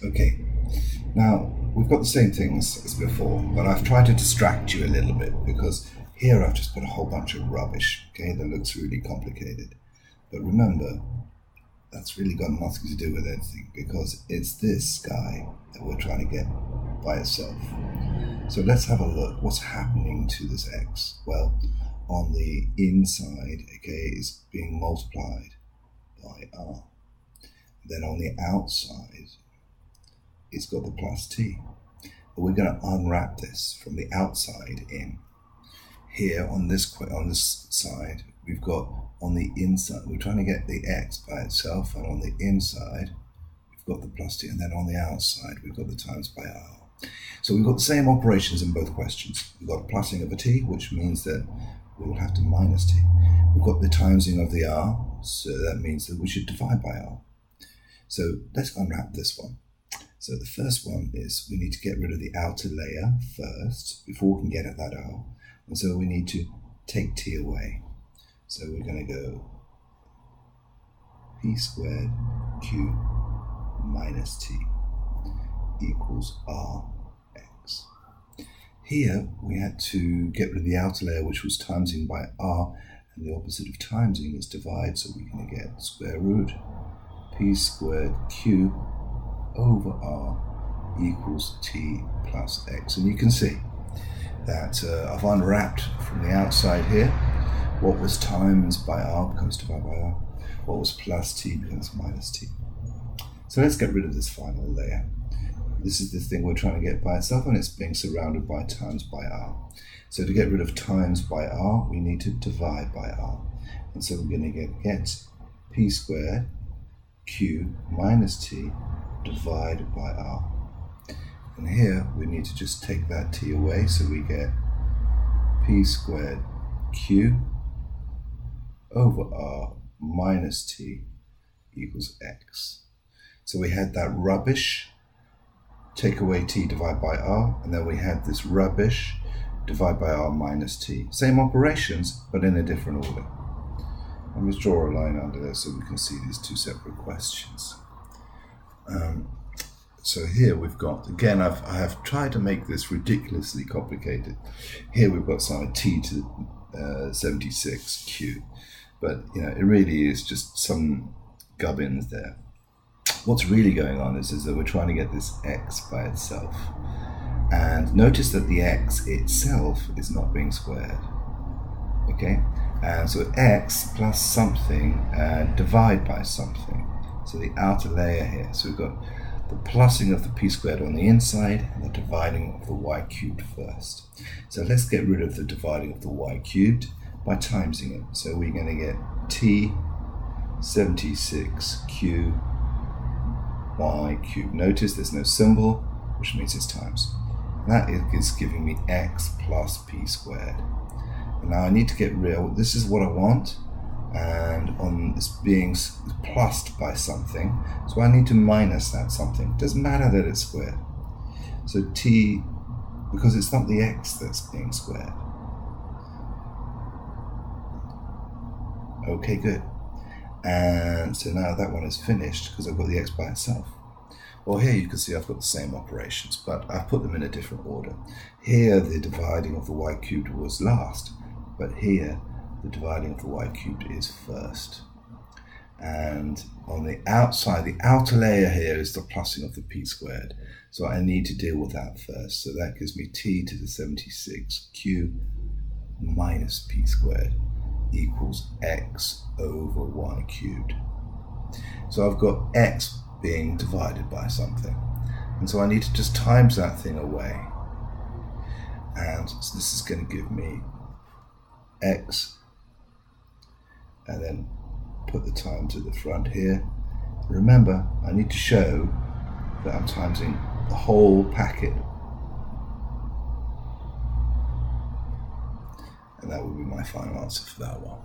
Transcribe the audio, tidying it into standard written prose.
Okay, now we've got the same things as before, but I've tried to distract you a little bit because here I've just put a whole bunch of rubbish, okay, that looks really complicated. But remember, that's really got nothing to do with anything because it's this guy that we're trying to get by itself. So let's have a look. What's happening to this x? Well, on the inside, okay, is being multiplied by r. Then on the outside, it's got the plus t. But we're going to unwrap this from the outside in. Here on this side, we've got on the inside, we're trying to get the x by itself, and on the inside, we've got the plus t, and then on the outside, we've got the times by r. So we've got the same operations in both questions. We've got a plusing of a t, which means that we will have to minus t. We've got the timesing of the r, so that means that we should divide by r. So let's unwrap this one. So the first one is we need to get rid of the outer layer first before we can get at that r. And so we need to take t away. So we're going to go p squared q minus t equals rx. Here we had to get rid of the outer layer, which was timesing by r, and the opposite of timesing is divide, so we're going to get square root p squared q over r equals t plus x. And you can see that I've unwrapped from the outside here. What was times by r becomes divided by r. What was plus t becomes minus t. So let's get rid of this final layer. This is the thing we're trying to get by itself, and it's being surrounded by times by r. So to get rid of times by r, we need to divide by r. And so we're going to get p squared q minus t divided by r. And here we need to just take that t away, so we get p squared q over r minus t equals x. So we had that rubbish, take away t, divide by r, and then we had this rubbish, divide by r minus t. Same operations, but in a different order. Let me draw a line under there so we can see these two separate questions. So here we've got, again, I have tried to make this ridiculously complicated. Here we've got some t to 76q, but it really is just some gubbins there. What's really going on is that we're trying to get this x by itself. And notice that the x itself is not being squared. Okay? And so x plus something divide by something. So the outer layer here. So we've got the plussing of the p squared on the inside and the dividing of the y cubed first. So let's get rid of the dividing of the y cubed by timesing it. So we're going to get t 76q y cubed. Notice there's no symbol, which means it's times. And that is giving me x plus p squared. And now I need to get rid of, this is what I want, and on this being plussed by something, so I need to minus that something. It doesn't matter that it's squared. So t, because it's not the x that's being squared. Okay, good. And so now that one is finished because I've got the x by itself. Well, here you can see I've got the same operations, but I've put them in a different order. Here the dividing of the y cubed was last, but here the dividing of the y cubed is first. And on the outside, the outer layer here is the plussing of the p squared. So I need to deal with that first. So that gives me t to the 76q minus p squared equals x over y cubed. So I've got x being divided by something. And so I need to just times that thing away. And so this is going to give me x, and then put the times at the front here. Remember, I need to show that I'm timesing the whole packet. And that will be my final answer for that one.